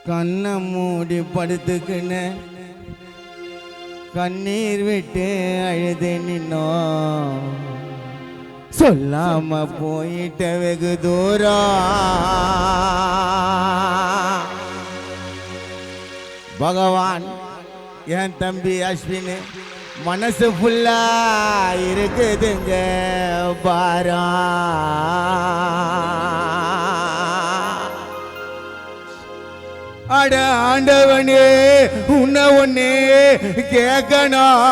கண்ணை மூடி படுத்துக்கின்னு கண்ணீர் விட்டு அழுது நின்னோம். சொல்லாம போயிட்ட வெகு தூரம் பகவான். என் தம்பி அஸ்வின் மனசு ஃபுல்லா இருக்குதுங்க பாரம். அட ஆண்டவனே உன்னை ஒன்னே கேட்கணும்.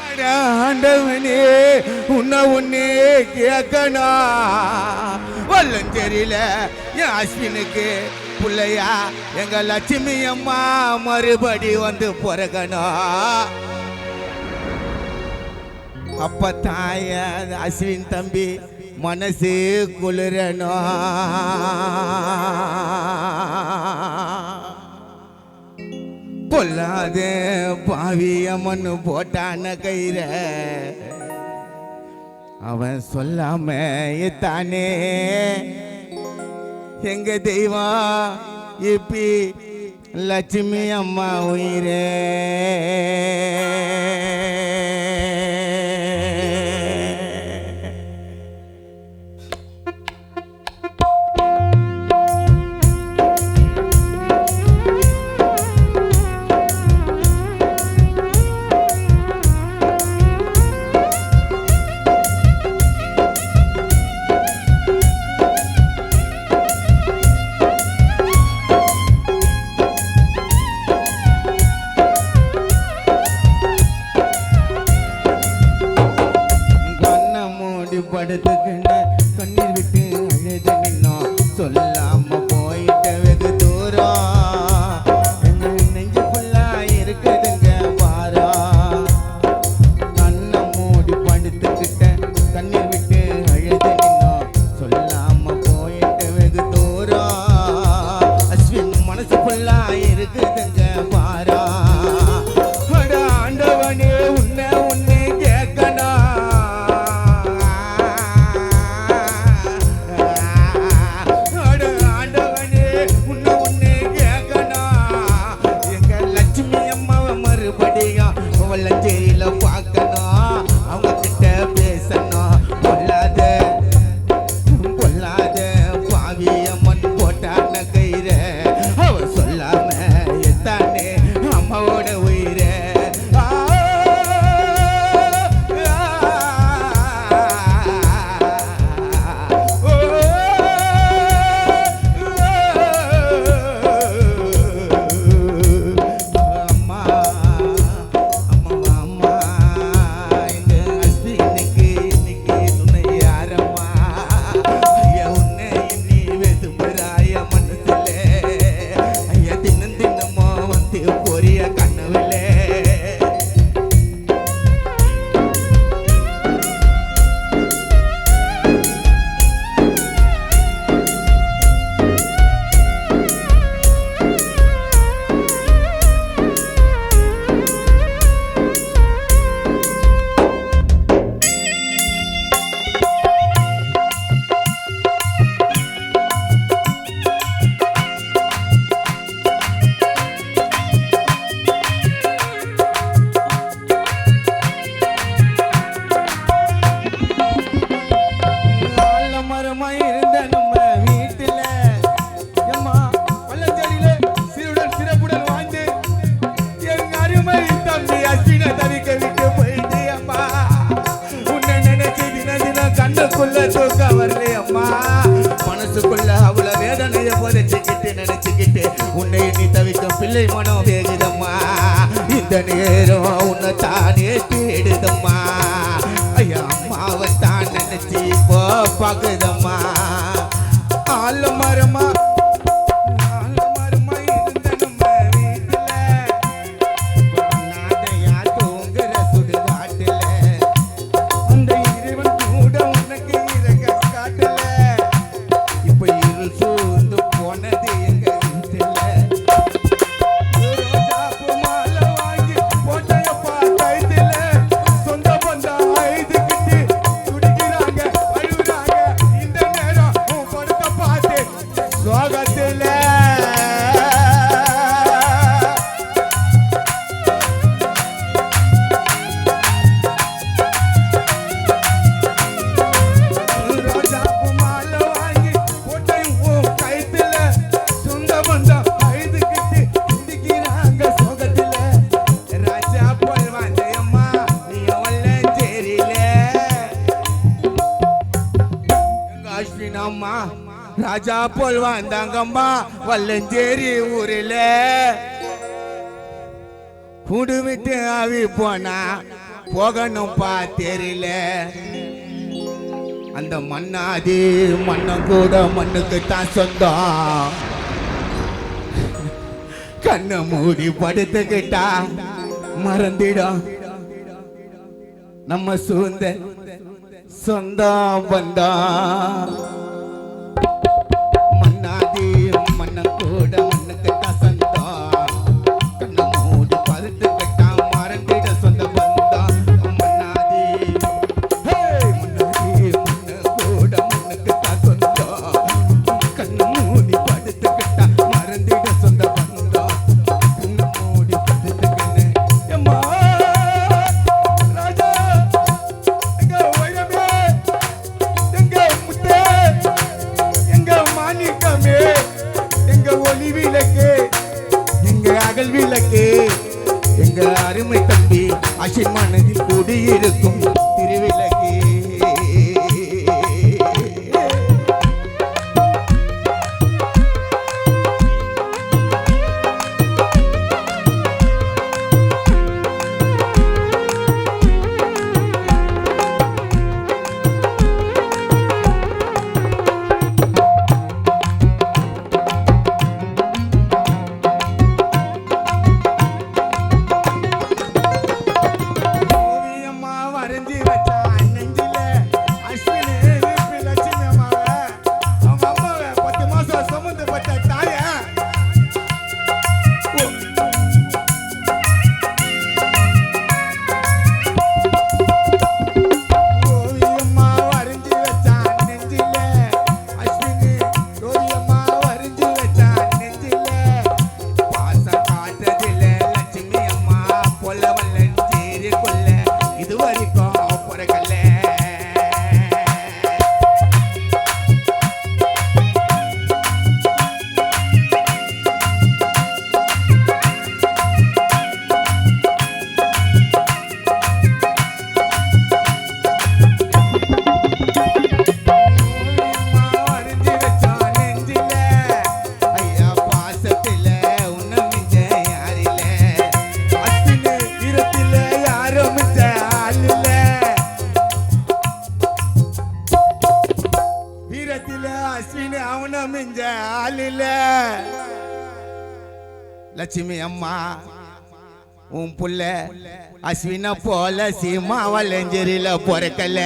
அட ஆண்டவனே உன்னை ஒன்னே கேட்கணும். வல்லஞ்சேரியில என் அஸ்வினுக்கு புள்ளையா எங்க லட்சுமி அம்மா மறுபடி வந்து பிறக்கணும். அப்ப தாய அஸ்வின் தம்பி மனசு குளிரணும். பொல்லாத பாவியம்மன்னு போட்டான கயிற அவன் சொல்லாம தானே எங்க தெய்வம் இப்பி லட்சுமி அம்மா உயிரே. படுத்துக்கின்ற கண்ணீர் விட்டு அழுது நின்னோம். சொல்லாம போயிட்ட வெகு தூரம் எங்க நெஞ்சு ஃபுல்லா இருக்குதுங்க பாரம். கண்ணை மூடி படுத்துக்கிட்ட கண்ணீர் விட்டு அழுது நின்னோம். சொல்லாம போயிட்ட வெகு தூரம் அஸ்வின் மனசு ஃபுல்லா இருக்குதுங்க பாரம். அட ஆண்டவனே உன்னை உன்னை கேட்கணும். வல்லஞ்சேரியில பார்க்கணும், அவங்க கிட்ட பேசணும். பொல்லாத பொல்லாத பாவியம்மன் போட்டான கயிற அவ சொல்லாம எத்தானே அம்மாவோட உயிர. மனசுக்குள்ள அவ்வளவு வேதனைய புதைச்சுக்கிட்டு நினைச்சுக்கிட்டு உன்னை நீ தவிக்கும் பிள்ளை மனம் வேகுதம்மா. இந்த நேரம் உன்னை தானே தேடுதம்மா. ஐயா அம்மாவை தான் நினைச்சு இப்போ பாக்குதம்மா. ஆலமரமா போட்டயப்பா ராஜா போல் வாழ்ந்தாங்கம்மா வல்லஞ்சேரி ஊரில். கூடு விட்டு ஆவி போனா போகணும் தெரியல. அந்த மண்ணாதி மண்ணம் கூட மண்ணுக்கு தான் சொந்தம். கண்ணை மூடி படுத்துக்கிட்டா மறந்திடும் நம்ம சூழ்ந்த சொந்தம் பந்தம். மண்ணாதி மண்ணம் கூட மண்ணுக்கு தான் சொந்தம். கண்ணை மூடி படுத்துக்கிட்டா மறந்திட சொந்த பந்தம். மண்ணாதி மண்ணாதி மண்ணம் கூட மண்ணுக்கு தான் சொந்தம். கண்ணை மூடி படுத்துக்கிட்டா மறந்திட சொந்த பந்தம். கண்ணை மூடி படுத்துக்கின்னு எம்மா ராஜா எங்க வைரமே எங்க முத்தே எங்க மாணிக்கமே எங்க ஒளி விளக்கு எங்க அகல் விளக்கு எங்க அருமை தம்பி அசின் மனதில் கூடியிருக்கும் திருவிளக்கு. ஓவியம்மா வரைஞ்சி வச்சா நெஞ்சில அஸ்வினி வீட்டு லட்சுமி அம்மாவை அவங்க அம்மாவை 10 மாசம் சுமந்துப்பட்ட தாய. ஓவியம்மா வரைஞ்சி வச்சா நெஞ்சில அஸ்வினி ஓவியம்மா வரைஞ்சி வச்சா நெஞ்சில பாசம் காட்டுறதில்ல லட்சுமி அம்மா பொல்ல வல்லஞ்சேரி கொல்ல இது வரைக்கும் பிறக்கல. ஓவியம்மா வரைஞ்சி வச்சா நெஞ்சில ஐயா பாசத்தில உன்னை மிஞ்ச யாரில்ல. அஸ்வினி வீரத்தில யாரும் மிஞ்ச ஆளில்ல. வீரத்தில அஸ்வினி அவனை மிஞ்ச ஆளில்ல. லட்சுமி அம்மா உன் புள்ள அஸ்வின போல சீமா வல்லஞ்சேரியில பிறக்கல.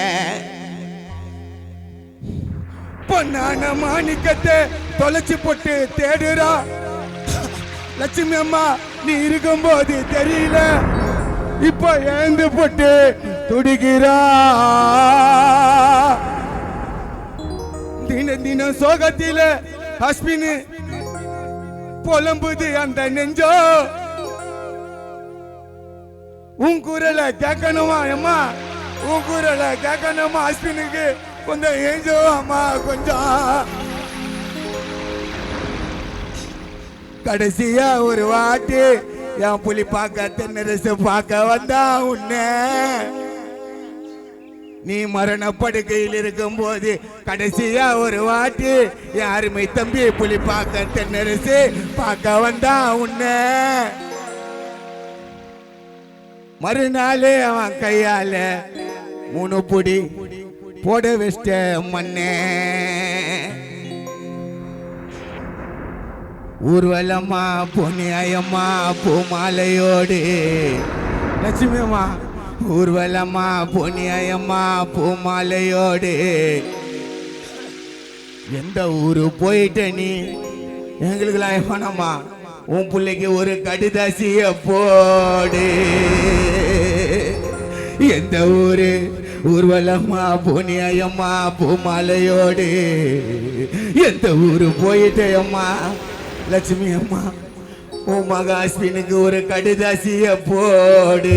பொன்னான மாணிக்கத்தை தொலைச்சு போட்டு தேடுறா லட்சுமி அம்மா நீ இருக்கும்போது தெரியல. இப்ப எழுந்து போட்டு துடிக்கிறா. தின தினம் சோகத்தில அஸ்வினி புலம்புது அந்த நெஞ்சோ. உன் குரலை கேட்கணுமா அம்மா உன் குரலை கேட்கணுமா அஸ்வினுக்கு கொஞ்சம் ஏஞ்சோ அம்மா கொஞ்சம். கடைசியா ஒரு வாட்டி என் புலி பார்க்க தென்னரசு பார்க்க வந்தா உன்னை. நீ மரண படுக்கையில் இருக்கும் போது கடைசியா ஒரு வாட்டி என் அருமை தம்பி புலி பார்க்க தென்னரசு பார்க்க வந்தா உன்னை. மறுநாளே அவன் கையால 3 புடி போட வச்சிட்ட மண்ணே. ஊர்வலம்மா பொன்னியம்மா பூமாலையோடு லட்சுமி அம்மா ஊர்வலம்மா பொன்னியம்மா பூமாலையோடு எந்த ஊரு போயிட்ட நீ எங்களுக்குலாம் வேணாமா உன் பிள்ளைக்கு ஒரு கடிதாசிய போடு. எந்த ஊரு ஊர்வலம்மா பொன்னியம்மா பூமாலையோடு எந்த ஊரு போயிட்டேம்மா லட்சுமி அம்மா உன் மக அஸ்வினுக்கு ஒரு கடிதாசிய போடு.